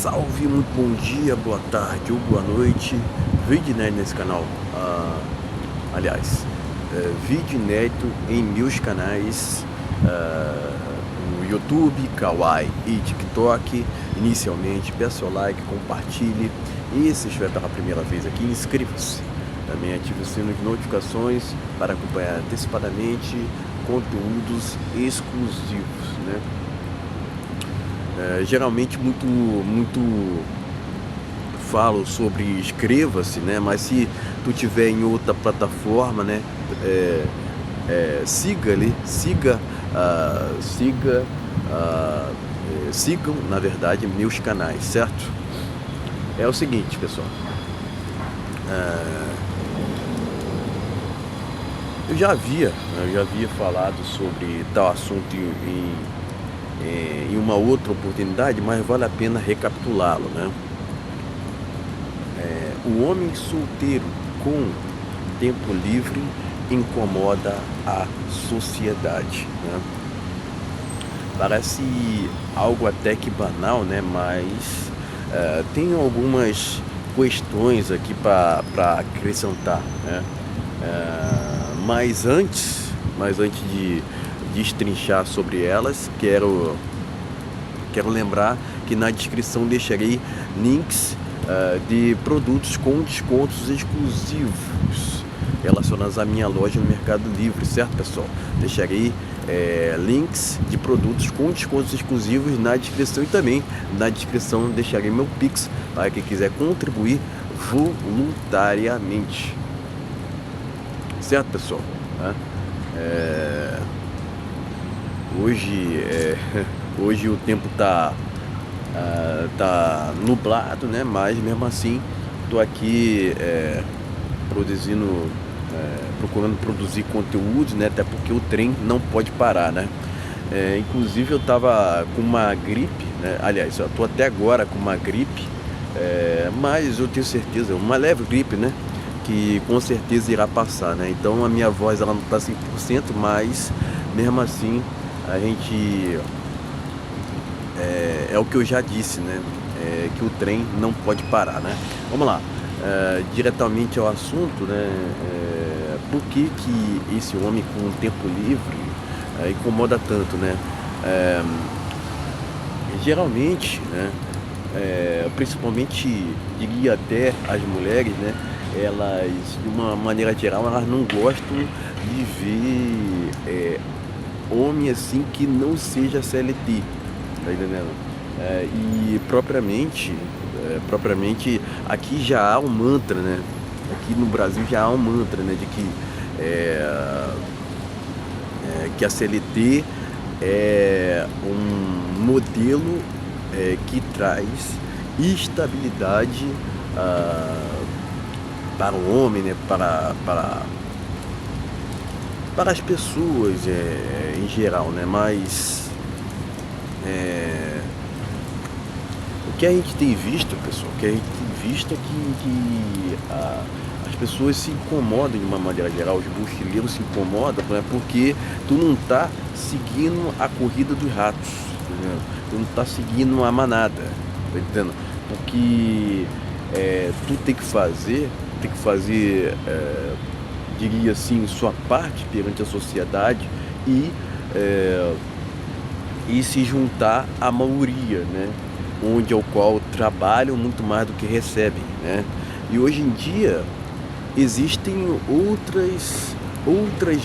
Salve, muito bom dia, boa tarde ou boa noite. Vídeo inédito nesse canal. Aliás, vídeo inédito em meus canais no YouTube, Kawaii e TikTok. Inicialmente, peço seu like, compartilhe. E se estiver pela primeira vez aqui, inscreva-se. Também ative o sino de notificações para acompanhar antecipadamente conteúdos exclusivos, né? Geralmente muito falo sobre inscreva-se, né? Mas se tu tiver em outra plataforma, né? Siga ali, sigam, na verdade, meus canais, certo? É o seguinte, pessoal. Eu já havia falado sobre tal assunto em uma outra oportunidade, mas vale a pena recapitulá-lo, né? O homem solteiro com tempo livre incomoda a sociedade, né? Parece algo até que banal, né? Mas tem algumas questões aqui para acrescentar, né? Mas antes de destrinchar sobre elas, quero lembrar que na descrição deixarei links de produtos com descontos exclusivos relacionados à minha loja no Mercado Livre, certo, pessoal? Deixarei links de produtos com descontos exclusivos na descrição, e também na descrição deixarei meu Pix para quem quiser contribuir voluntariamente, certo, pessoal? Hoje o tempo tá nublado, né? Mas mesmo assim tô aqui procurando produzir conteúdo, né? Até porque o trem não pode parar, né? Inclusive eu tava com uma gripe, né? Aliás, eu tô até agora com uma gripe, mas eu tenho certeza, uma leve gripe, né? Que com certeza irá passar, né? Então a minha voz ela não tá 100%, mas mesmo assim a gente é o que eu já disse, né? Que o trem não pode parar, né? Vamos lá, diretamente ao assunto, né? Por que esse homem com o tempo livre incomoda tanto, né? Geralmente, né? Principalmente diria até as mulheres, né? Elas, de uma maneira geral, elas não gostam de ver homem assim que não seja CLT, tá entendendo? E propriamente aqui já há um mantra, né? Aqui no Brasil já há um mantra, né? De que a CLT é um modelo que traz estabilidade para o homem, né? Para as pessoas em geral, né? Mas o que a gente tem visto, pessoal, é que as pessoas se incomodam de uma maneira geral, os mochileiros se incomodam, né? Porque tu não tá seguindo a corrida dos ratos, entendeu? Tu não tá seguindo a manada, tá entendendo? Porque tu tem que fazer, diria assim, sua parte perante a sociedade e se juntar à maioria, né? Onde ao qual trabalham muito mais do que recebem, né? E hoje em dia existem outras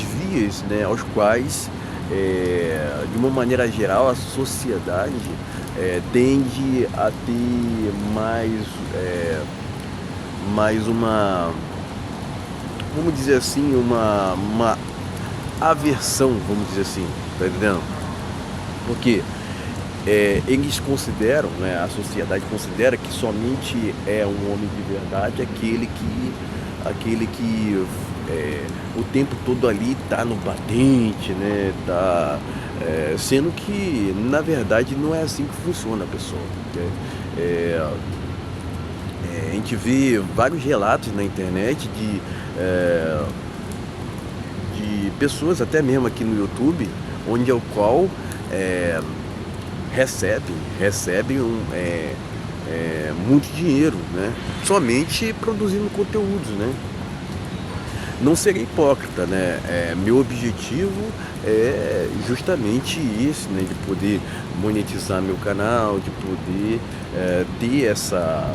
vias, né? Aos quais, de uma maneira geral, a sociedade tende a ter mais uma, vamos dizer assim, uma aversão, vamos dizer assim, tá entendendo? Porque eles consideram, né, a sociedade considera que somente é um homem de verdade aquele que o tempo todo ali tá no batente, né, sendo que na verdade não é assim que funciona, pessoal. A gente vê vários relatos na internet de pessoas, até mesmo aqui no YouTube, onde ao qual recebem muito dinheiro, né? Somente produzindo conteúdos, né? Não serei hipócrita, né? Meu objetivo é justamente esse, né? De poder monetizar meu canal, de poder ter essa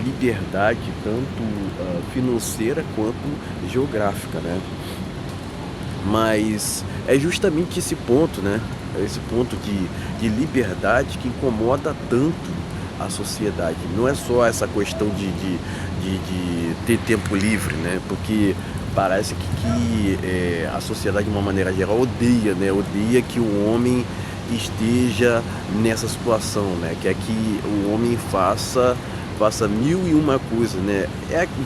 liberdade tanto financeira quanto geográfica, né? Mas é justamente esse ponto, né? É esse ponto de liberdade que incomoda tanto a sociedade. Não é só essa questão de ter tempo livre, né? Porque parece que a sociedade, de uma maneira geral, odeia, né? Odeia que o homem esteja nessa situação, né? Quer que o homem faça mil e uma coisa, né?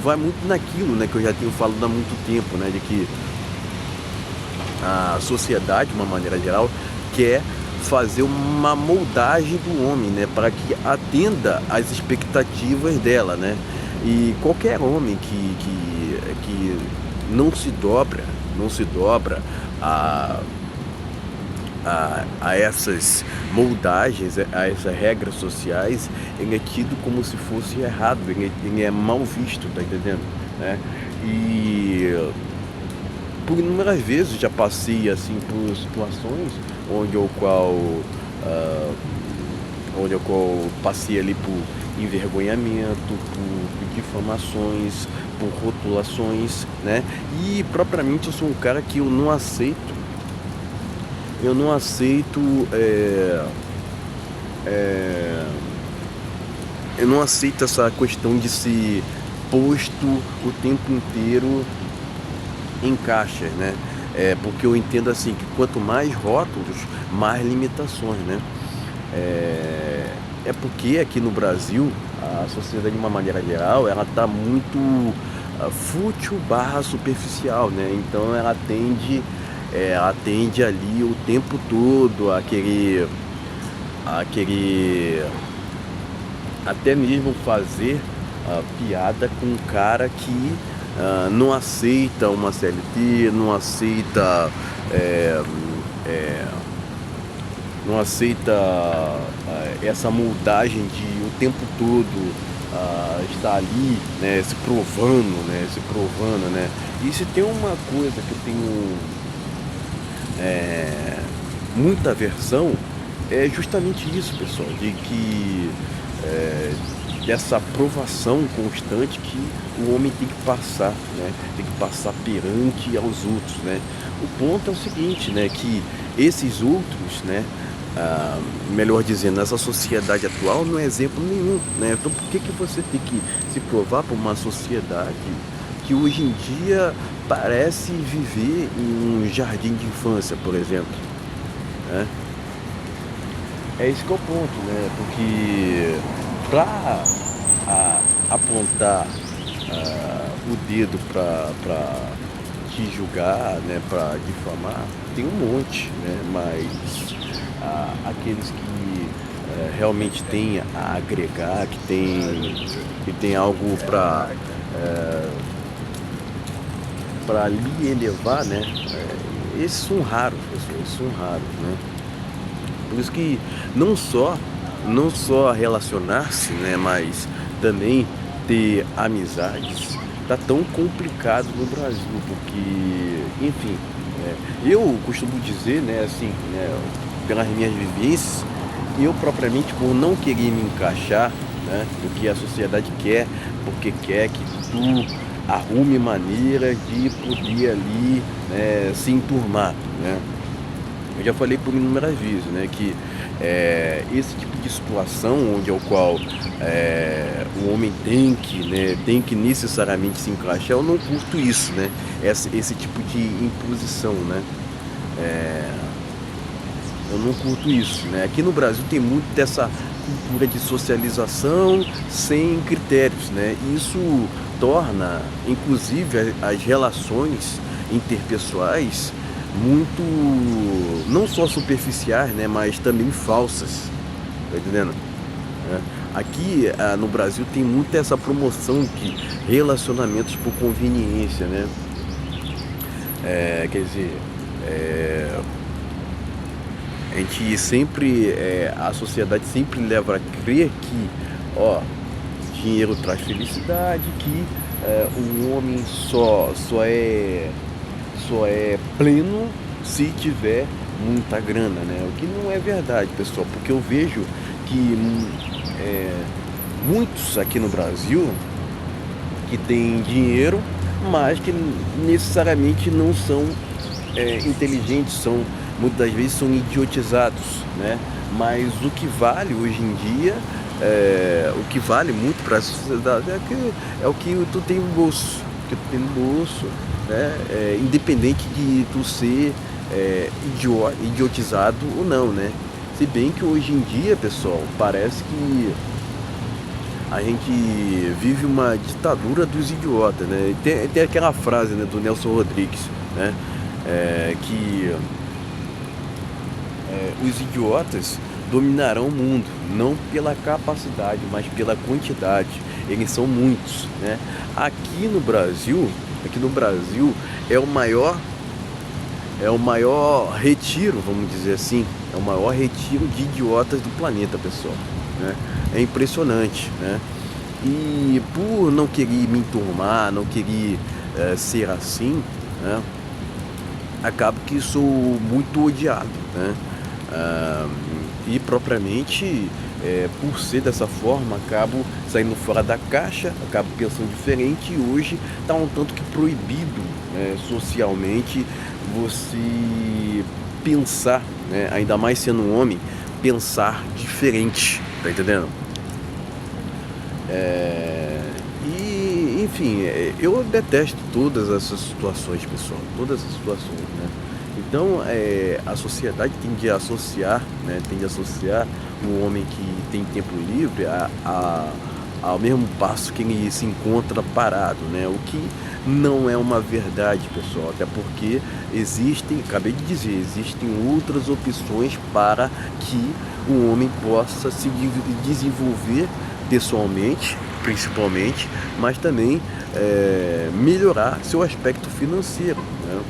Vai muito naquilo, né? Que eu já tenho falado há muito tempo, né? De que a sociedade, de uma maneira geral, quer fazer uma moldagem do homem, né, para que atenda às expectativas dela, né? E qualquer homem que não se dobra a, a essas moldagens, a essas regras sociais, ele é tido como se fosse errado, ele é mal visto, tá entendendo? Né? E por inúmeras vezes já passei assim por situações ah, onde o qual passei ali por envergonhamento, por difamações, por rotulações, né? E propriamente eu sou um cara que eu não aceito, é, eu não aceito essa questão de ser posto o tempo inteiro em caixas, né? Porque eu entendo assim que quanto mais rótulos, mais limitações, né? Porque aqui no Brasil a sociedade, de uma maneira geral, ela está muito fútil barra superficial, né? Então ela tende ali o tempo todo a querer até mesmo fazer piada com um cara que não aceita uma CLT, é, é, não aceita essa moldagem de o tempo todo estar ali, né, se provando, né? E se tem uma coisa que eu tenho muita aversão, é justamente isso, pessoal, de que dessa aprovação constante que o homem tem que passar, né? Tem que passar perante aos outros, né? O ponto é o seguinte, né? Que esses outros, né? Melhor dizendo, essa sociedade atual não é exemplo nenhum, né? Então por que você tem que se provar para uma sociedade que hoje em dia parece viver em um jardim de infância, por exemplo, né? É esse que é o ponto, né? Porque para apontar o dedo para te julgar, né? Para difamar, tem um monte, né? Mas aqueles que realmente têm a agregar, que tem algo para lhe elevar, né? Esses são raros, pessoal, esses são raros, né? Por isso que não só relacionar-se, né, mas também ter amizades tá tão complicado no Brasil, porque, enfim, eu costumo dizer, né, assim, né, pelas minhas vivências, eu propriamente por não querer me encaixar, né, do que a sociedade quer, porque quer que tu arrume maneira de poder ali, né, se enturmar, né? Eu já falei por inúmeras vezes, né, que esse tipo de situação onde ao qual o homem tem que necessariamente se encaixar, eu não curto isso, né? Esse tipo de imposição, né? Eu não curto isso, né? Aqui no Brasil tem muito dessa cultura de socialização sem critérios, né? Isso torna, inclusive, as relações interpessoais muito, não só superficiais, né, mas também falsas, tá entendendo? Aqui no Brasil tem muito essa promoção de relacionamentos por conveniência, né? Quer dizer, a sociedade sempre leva a crer que, ó, dinheiro traz felicidade, que o homem só é pleno se tiver muita grana, né? O que não é verdade, pessoal, porque eu vejo que muitos aqui no Brasil que têm dinheiro, mas que necessariamente não são inteligentes, muitas das vezes são idiotizados, né? Mas o que vale hoje em dia, o que vale muito para a sociedade é o que tu tem no bolso, né? Independente de tu ser idiotizado ou não, né? Se bem que hoje em dia, pessoal, parece que a gente vive uma ditadura dos idiotas, né? Tem aquela frase, né, do Nelson Rodrigues, né? Que os idiotas dominarão o mundo, não pela capacidade, mas pela quantidade. Eles são muitos, né? Aqui no Brasil é o maior retiro, vamos dizer assim, é o maior retiro de idiotas do planeta, pessoal, né? É impressionante, né? E por não querer me enturmar, não querer ser assim, né? Acabo que sou muito odiado, né? E propriamente, por ser dessa forma, acabo saindo fora da caixa, acabo pensando diferente, e hoje está um tanto que proibido, né, socialmente, você pensar, né, ainda mais sendo um homem, pensar diferente, tá entendendo? E enfim, eu detesto todas essas situações, pessoal, todas essas situações, né? Então, a sociedade tende a associar o homem que tem tempo livre ao mesmo passo que ele se encontra parado, né? O que não é uma verdade, pessoal, até porque acabei de dizer, existem outras opções para que o homem possa se desenvolver pessoalmente, principalmente, mas também melhorar seu aspecto financeiro, né?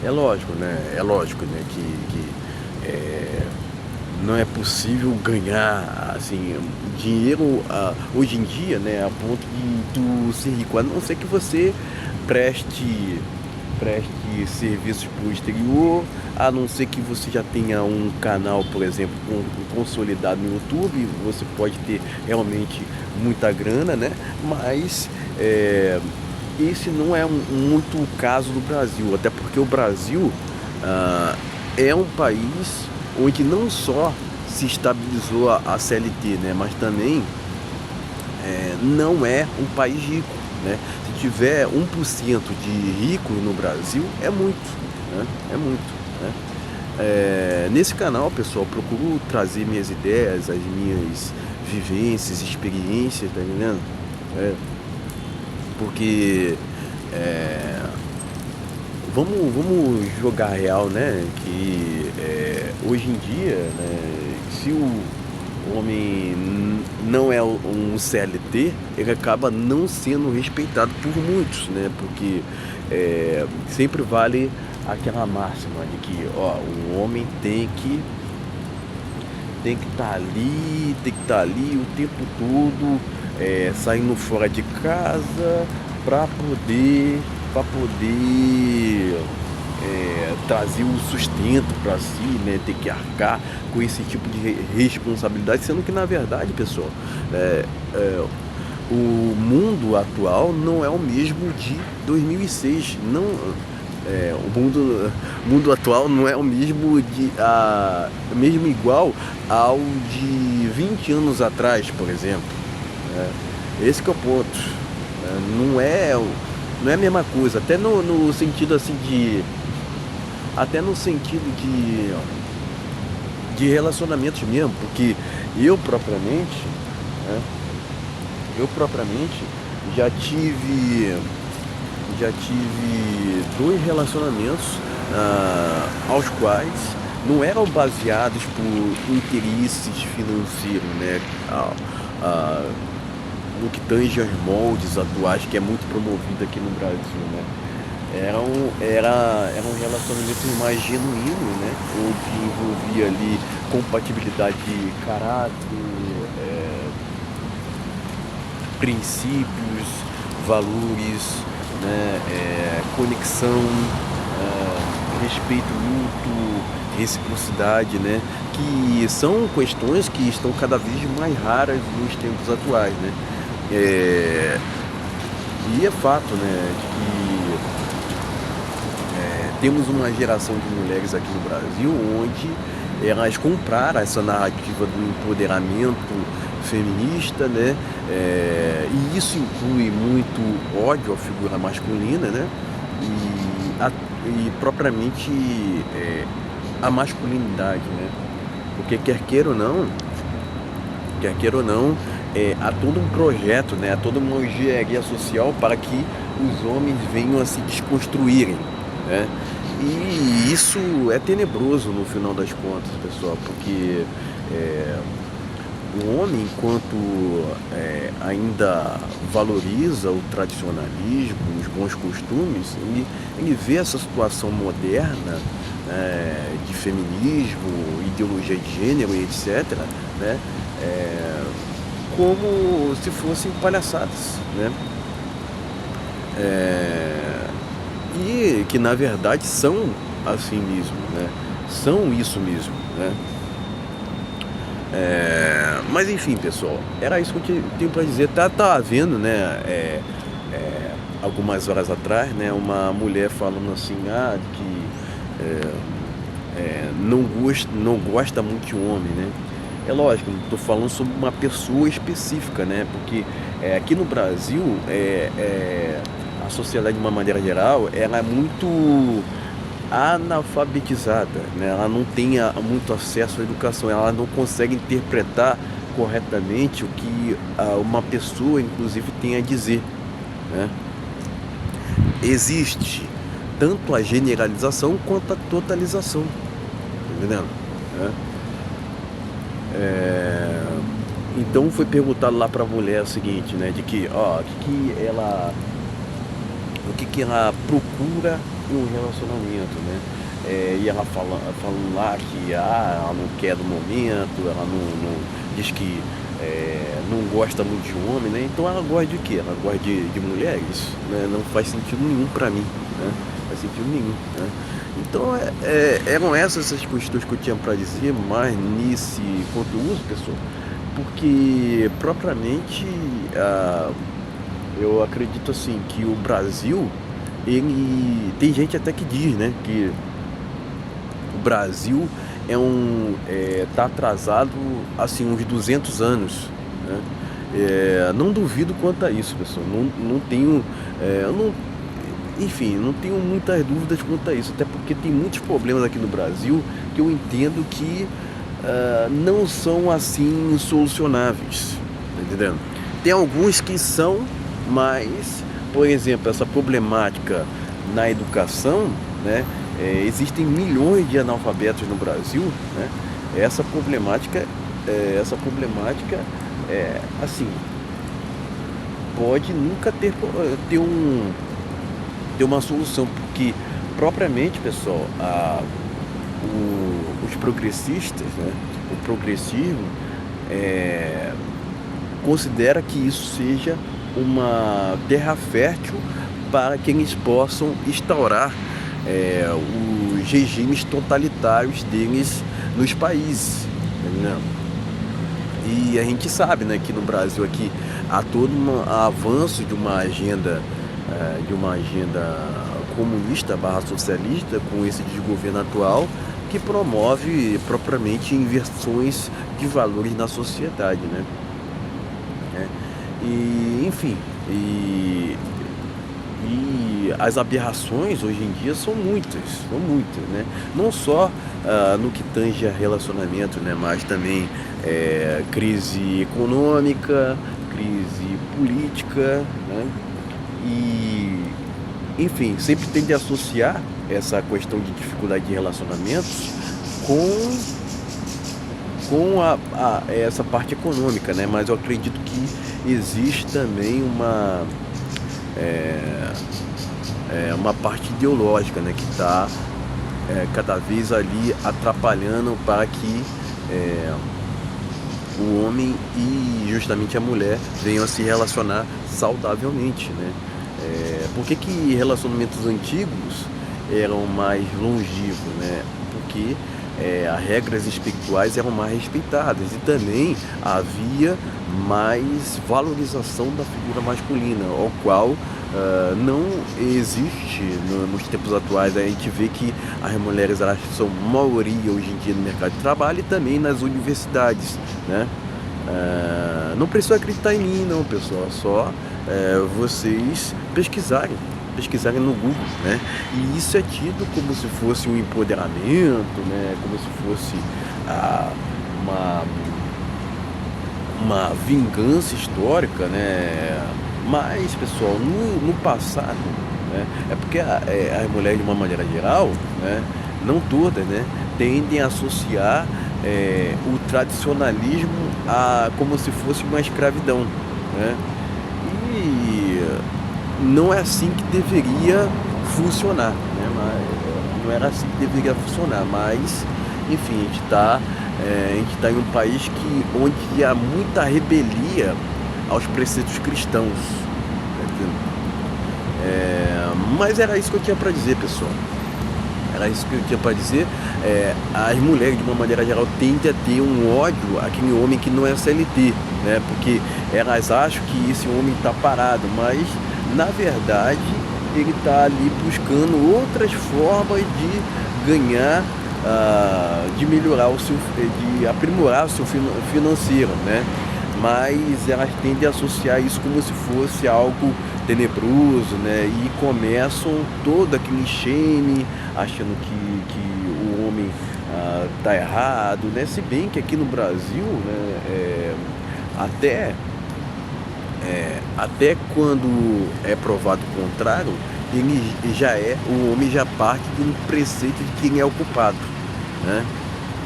É lógico, né, que não é possível ganhar assim dinheiro hoje em dia, né, a ponto de tu ser rico, a não ser que você preste serviços para o exterior, a não ser que você já tenha um canal, por exemplo, consolidado no YouTube, você pode ter realmente muita grana, né? Mas esse não é muito o caso do Brasil, até porque o Brasil é um país onde não só se estabilizou a CLT, né, mas também não é um país rico, né? Se tiver 1% de rico no Brasil, é muito, né? É muito, né? Nesse canal, pessoal, procuro trazer minhas ideias, as minhas vivências, experiências, tá entendendo? Porque vamos jogar real, né? Que hoje em dia, né, se o homem não é um CLT, ele acaba não sendo respeitado por muitos, né? Porque sempre vale aquela máxima de que, ó, o homem tem que estar ali o tempo todo, saindo fora de casa para poder trazer o sustento para si, né? Ter que arcar com esse tipo de responsabilidade, sendo que na verdade, pessoal, o mundo atual não é o mesmo de 2006, não, o mundo atual não é o mesmo mesmo igual ao de 20 anos atrás, por exemplo, né? Esse que é o ponto, né? Não é a mesma coisa, até no sentido assim até no sentido de relacionamentos mesmo, porque eu propriamente, né, já tive dois relacionamentos aos quais não eram baseados por interesses financeiros, né? No que tange aos moldes atuais, que é muito promovido aqui no Brasil, né? Era um relacionamento mais genuíno, né? Onde envolvia ali compatibilidade de caráter, princípios, valores, né? Conexão, respeito mútuo, reciprocidade, né? Que são questões que estão cada vez mais raras nos tempos atuais, né? É, e é fato, né, de que temos uma geração de mulheres aqui no Brasil onde elas compraram essa narrativa do empoderamento feminista, né? E isso inclui muito ódio à figura masculina, né? E, e propriamente a masculinidade, né? Porque quer queira ou não, há todo um projeto, né? Há toda uma engenharia social para que os homens venham a se desconstruírem, né? E isso é tenebroso no final das contas, pessoal, porque é, o homem, enquanto ainda valoriza o tradicionalismo, os bons costumes, ele vê essa situação moderna, de feminismo, ideologia de gênero e etc., né, é, como se fossem palhaçadas, né? É, e que na verdade são assim mesmo, né? São isso mesmo, né? Mas enfim, pessoal, era isso que eu tenho para dizer. Tá havendo, né? Algumas horas atrás, né? Uma mulher falando assim, que não gosta muito de homem, né? É lógico, não estou falando sobre uma pessoa específica, né? Porque aqui no Brasil, a sociedade de uma maneira geral, ela é muito analfabetizada, né? Ela não tem muito acesso à educação, ela não consegue interpretar corretamente o que uma pessoa, inclusive, tem a dizer, né? Existe tanto a generalização quanto a totalização, tá entendendo? Né? É, Então foi perguntado lá para a mulher o seguinte, né, de que, o que que ela procura em um relacionamento, né? E ela falando lá que ela não quer do momento, ela diz que não gosta muito de homem, né? Então ela gosta de quê? Ela gosta de mulheres, né? Não faz sentido nenhum para mim, né? Não faz sentido nenhum, né? Então eram essas questões que eu tinha para dizer mais nesse conteúdo, pessoal, porque propriamente eu acredito assim que o Brasil, ele tem gente até que diz, né, que o Brasil tá atrasado assim uns 200 anos, né? Não duvido quanto a isso, pessoal. Não tenho, eu não, enfim, não tenho muitas dúvidas quanto a isso, até porque tem muitos problemas aqui no Brasil que eu entendo que não são assim solucionáveis, tá entendendo? Tem alguns que são, mas, por exemplo, essa problemática na educação, né? Existem milhões de analfabetos no Brasil, né? Essa problemática, assim, pode nunca ter uma solução, porque propriamente, pessoal, os progressistas, né? O progressismo considera que isso seja uma terra fértil para que eles possam instaurar os regimes totalitários deles nos países, né? E a gente sabe, né, que no Brasil aqui há todo um avanço de uma agenda comunista barra socialista com esse desgoverno atual que promove propriamente inversões de valores na sociedade, né? E enfim, e as aberrações hoje em dia são muitas, né? Não só no que tange a relacionamento, né? Mas também crise econômica, crise política, né? E, enfim, sempre tende a associar essa questão de dificuldade de relacionamentos com essa parte econômica, né? Mas eu acredito que existe também uma parte ideológica, né, que está cada vez ali atrapalhando para que o homem e justamente a mulher venham a se relacionar saudavelmente, né? Por que relacionamentos antigos eram mais longevos, né? Porque as regras espirituais eram mais respeitadas e também havia mais valorização da figura masculina, ao qual não existe nos tempos atuais. A gente vê que as mulheres elas são maioria hoje em dia no mercado de trabalho e também nas universidades, né? Não precisa acreditar em mim não, pessoal, é só vocês pesquisarem no Google, né? E isso é tido como se fosse um empoderamento, né? Como se fosse uma, uma vingança histórica, né? Mas, pessoal, no passado, né? É porque as mulheres, de uma maneira geral, né? Não todas, né? Tendem a associar o tradicionalismo como se fosse uma escravidão, né? E não é assim que deveria funcionar, né? Não era assim que deveria funcionar, mas enfim, a gente tá em um país onde há muita rebelia aos preceitos cristãos, tá entendendo? Mas era isso que eu tinha para dizer, pessoal. Era isso que eu tinha para dizer. As mulheres, de uma maneira geral, tendem a ter um ódio àquele homem que não é CLT, né? Porque elas acham que esse homem está parado, mas na verdade ele está ali buscando outras formas de ganhar, de melhorar de aprimorar o seu financeiro, né? Mas elas tendem a associar isso como se fosse algo tenebroso, né? E começam todo aquele shame, achando que o homem tá errado, né? Se bem que aqui no Brasil, né, até quando é provado o contrário, o homem já parte de um preceito de quem é o culpado, né?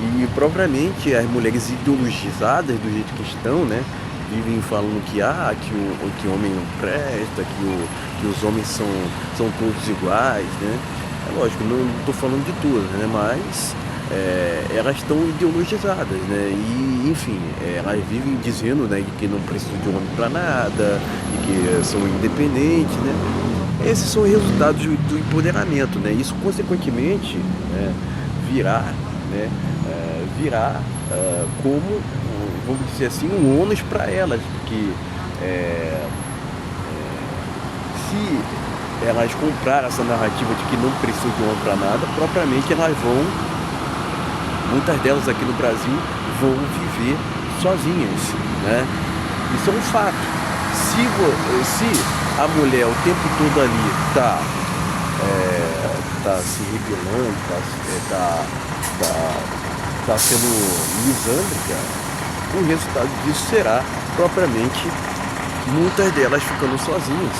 E propriamente as mulheres ideologizadas do jeito que estão, né, vivem falando que o homem não presta, que os homens são todos iguais, né? É lógico, não estou falando de todas, né? Mas elas estão ideologizadas, né? E enfim, elas vivem dizendo, né, que não precisam de homem para nada, e que são independentes, né? Esses são os resultados do empoderamento, né? Isso consequentemente, né, né, virá como, vamos dizer assim, um ônus para elas, porque se elas comprarem essa narrativa de que não precisam de homem para nada, propriamente muitas delas aqui no Brasil vão viver sozinhas, né? Isso é um fato. Se a mulher o tempo todo ali está se rebelando, está sendo misândrica, o resultado disso será propriamente muitas delas ficando sozinhas,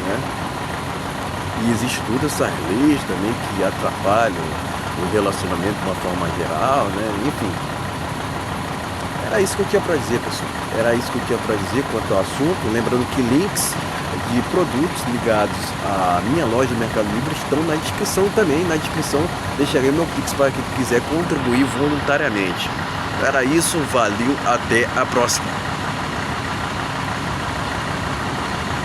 né? E existem todas essas leis também que atrapalham o relacionamento de uma forma geral, né? Enfim, era isso que eu tinha para dizer, pessoal. Era isso que eu tinha para dizer quanto ao assunto. Lembrando que links de produtos ligados à minha loja do Mercado Livre estão na descrição também. Na descrição deixarei meu Pix para quem quiser contribuir voluntariamente. Era isso, valeu, até a próxima.